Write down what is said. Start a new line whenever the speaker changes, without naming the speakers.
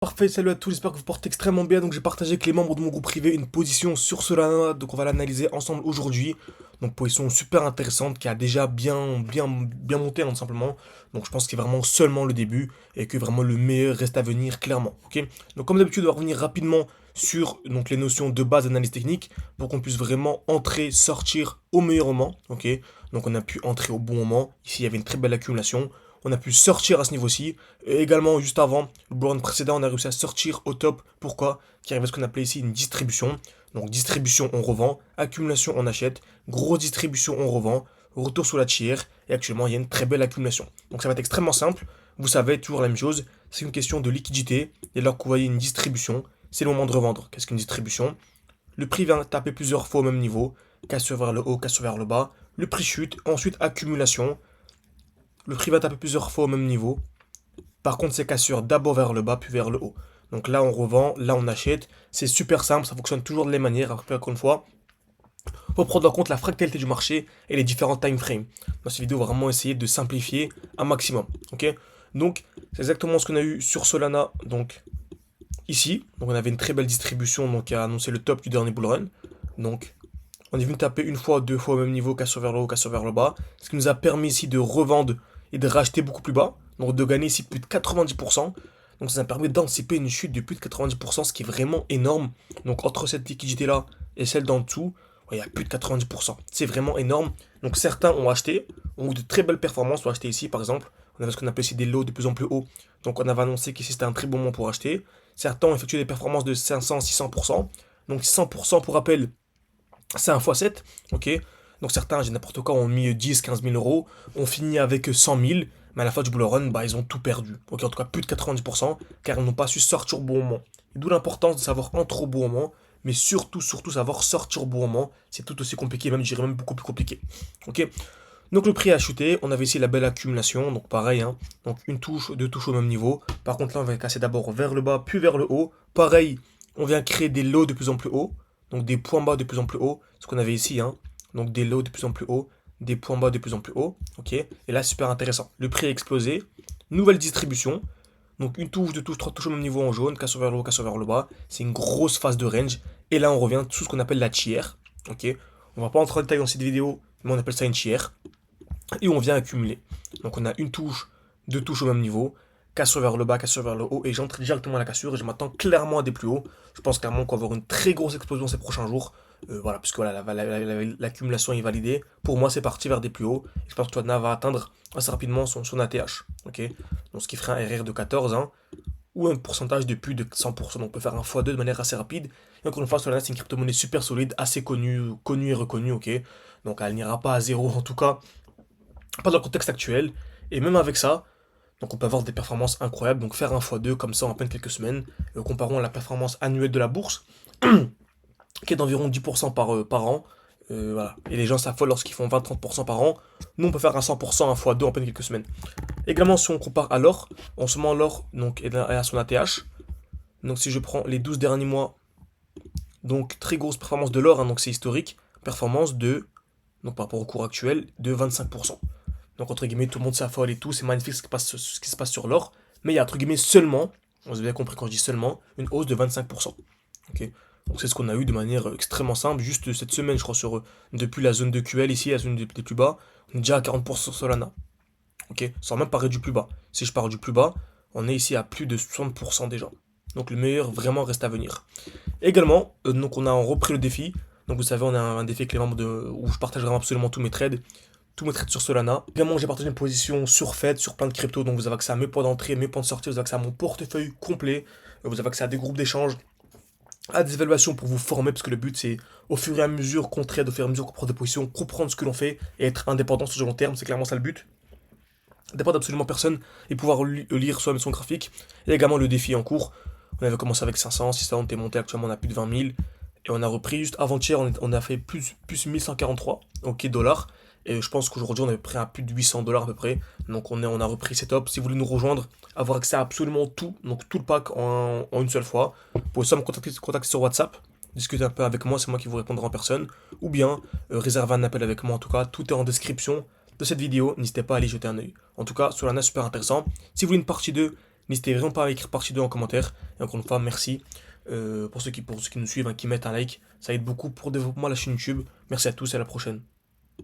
Parfait, salut à tous, j'espère que vous portez extrêmement bien. Donc j'ai partagé avec les membres de mon groupe privé une position sur Solana, donc on va l'analyser ensemble aujourd'hui. Donc position super intéressante qui a déjà bien monté tout simplement. Donc je pense qu'il est vraiment seulement le début et que vraiment le meilleur reste à venir clairement. Ok. Donc comme d'habitude, on va revenir rapidement sur donc les notions de base d'analyse technique pour qu'on puisse vraiment entrer, sortir au meilleur moment. Ok. Donc on a pu entrer au bon moment. Ici il y avait une très belle accumulation. On a pu sortir à ce niveau-ci. Et également, juste avant, le round précédent, on a réussi à sortir au top. Pourquoi? Qui arrive à ce qu'on appelait ici une distribution. Donc distribution, on revend. Accumulation, on achète. Grosse distribution, on revend. Retour sur la tiers. Et actuellement, il y a une très belle accumulation. Donc ça va être extrêmement simple. Vous savez, toujours la même chose. C'est une question de liquidité. Dès lors que vous voyez une distribution, c'est le moment de revendre. Qu'est-ce qu'une distribution? Le prix vient taper plusieurs fois au même niveau. Cassure vers le haut, cassure vers le bas. Le prix chute. Ensuite, accumulation. Le prix va taper plusieurs fois au même niveau. Par contre, c'est cassure d'abord vers le bas, puis vers le haut. Donc là, on revend, là, on achète. C'est super simple, ça fonctionne toujours de la même manière. Après, encore une fois, il faut prendre en compte la fractalité du marché et les différents time frames. Dans cette vidéo, on va vraiment essayer de simplifier un maximum. Ok. Donc, c'est exactement ce qu'on a eu sur Solana. Donc, ici, donc on avait une très belle distribution donc, qui a annoncé le top du dernier bull run. Donc, on est venu taper une fois, deux fois au même niveau, cassure vers le haut, cassure vers le bas. Ce qui nous a permis ici de revendre et de racheter beaucoup plus bas. Donc de gagner ici plus de 90%. Donc ça nous permet d'anticiper une chute de plus de 90%, ce qui est vraiment énorme. Donc entre cette liquidité-là et celle d'en dessous, ouais, il y a plus de 90%. C'est vraiment énorme. Donc certains ont acheté, ont eu de très belles performances, ont acheté ici par exemple. On avait ce qu'on appelle ici des lots de plus en plus hauts. Donc on avait annoncé qu'ici c'était un très bon moment pour acheter. Certains ont effectué des performances de 500-600%. Donc 100% pour rappel, c'est un x7, ok. Donc certains, j'ai n'importe quoi, ont mis 10-15 000 euros, ont fini avec 100 000, mais à la fin du bull run, bah, ils ont tout perdu. Ok, en tout cas plus de 90%, car ils n'ont pas su sortir au bon moment. Et d'où l'importance de savoir entrer au bon moment, mais surtout savoir sortir au bon moment. C'est tout aussi compliqué, même je dirais même beaucoup plus compliqué. Ok. Donc le prix a chuté, on avait ici la belle accumulation, donc pareil, hein. Donc une touche, deux touches au même niveau. Par contre là, on va casser d'abord vers le bas, puis vers le haut. Pareil, on vient créer des lots de plus en plus hauts, donc des points bas de plus en plus hauts, ce qu'on avait ici, hein. Donc des lots de plus en plus hauts, des points bas de plus en plus hauts, ok. Et là, super intéressant. Le prix a explosé, nouvelle distribution, donc une touche, deux touches, trois touches au même niveau en jaune, cassure vers le haut, cassure vers le bas. C'est une grosse phase de range. Et là, on revient sous ce qu'on appelle la tiers, ok. On va pas entrer en détail dans cette vidéo, mais on appelle ça une tiers et on vient accumuler. Donc on a une touche, deux touches au même niveau, cassure vers le bas, cassure vers le haut, et j'entre directement à la cassure et je m'attends clairement à des plus hauts. Je pense clairement qu'on va avoir une très grosse explosion ces prochains jours. Voilà, puisque voilà, l'accumulation est validée. Pour moi, c'est parti vers des plus hauts. Je pense que Tottenham va atteindre assez rapidement son ATH. Ok. Donc ce qui ferait un RR de 14, hein, ou un pourcentage de plus de 100%. Donc on peut faire un x2 de manière assez rapide. Et encore une fois, Solana, c'est une crypto-monnaie super solide, assez connue et reconnue. Ok. Donc elle n'ira pas à zéro en tout cas pas dans le contexte actuel. Et même avec ça, donc on peut avoir des performances incroyables. Donc faire un x2 comme ça en peine quelques semaines, comparons à la performance annuelle de la bourse, qui est d'environ 10% par an. Voilà. Et les gens s'affolent lorsqu'ils font 20-30% par an. Nous, on peut faire un 100%, un x2 en peine quelques semaines. Également, si on compare à l'or, en ce moment, l'or donc, est à son ATH. Donc si je prends les 12 derniers mois, donc très grosse performance de l'or, hein, donc c'est historique, performance de, donc par rapport au cours actuel, de 25%. Donc, entre guillemets, tout le monde s'affole et tout. C'est magnifique ce qui se passe sur l'or. Mais il y a, entre guillemets, seulement, on s'est bien compris quand je dis seulement, une hausse de 25%. Ok. Donc, c'est ce qu'on a eu de manière extrêmement simple. Juste cette semaine, je crois, depuis la zone de QL ici, la zone des plus bas, on est déjà à 40% sur Solana. Ok. Sans même parler du plus bas. Si je pars du plus bas, on est ici à plus de 60% déjà. Donc, le meilleur vraiment reste à venir. Également, donc on a repris le défi. Donc, vous savez, on a un défi avec les membres où je partage vraiment absolument tous mes trades tous mes trades sur Solana. Également, j'ai partagé une position sur Fed, sur plein de cryptos, donc vous avez accès à mes points d'entrée, mes points de sortie, vous avez accès à mon portefeuille complet, vous avez accès à des groupes d'échange, à des évaluations pour vous former, parce que le but c'est au fur et à mesure qu'on trade, au fur et à mesure qu'on prend des positions, comprendre ce que l'on fait et être indépendant sur le long terme, c'est clairement ça le but. Dépendre d'absolument personne et pouvoir lire soi-même son graphique. Et également le défi en cours. On avait commencé avec 500, 600, on est monté actuellement, on a plus de 20 000. Et on a repris juste avant-hier, on a fait plus 1143, ok, dollars. Et je pense qu'aujourd'hui, on est prêt à plus de 800 dollars à peu près. Donc on a repris, c'est top. Si vous voulez nous rejoindre, avoir accès à absolument tout, donc tout le pack en une seule fois, vous pouvez soit me contacter sur WhatsApp, discuter un peu avec moi, c'est moi qui vous répondrai en personne. Ou bien réserver un appel avec moi, en tout cas, tout est en description de cette vidéo. N'hésitez pas à aller jeter un œil. En tout cas, Solana, super intéressant. Si vous voulez une partie 2, N'hésitez vraiment pas à écrire partie 2 en commentaire. Et encore une fois, merci pour ceux qui nous suivent, hein, qui mettent un like. Ça aide beaucoup pour le développement de la chaîne YouTube. Merci à tous et à la prochaine.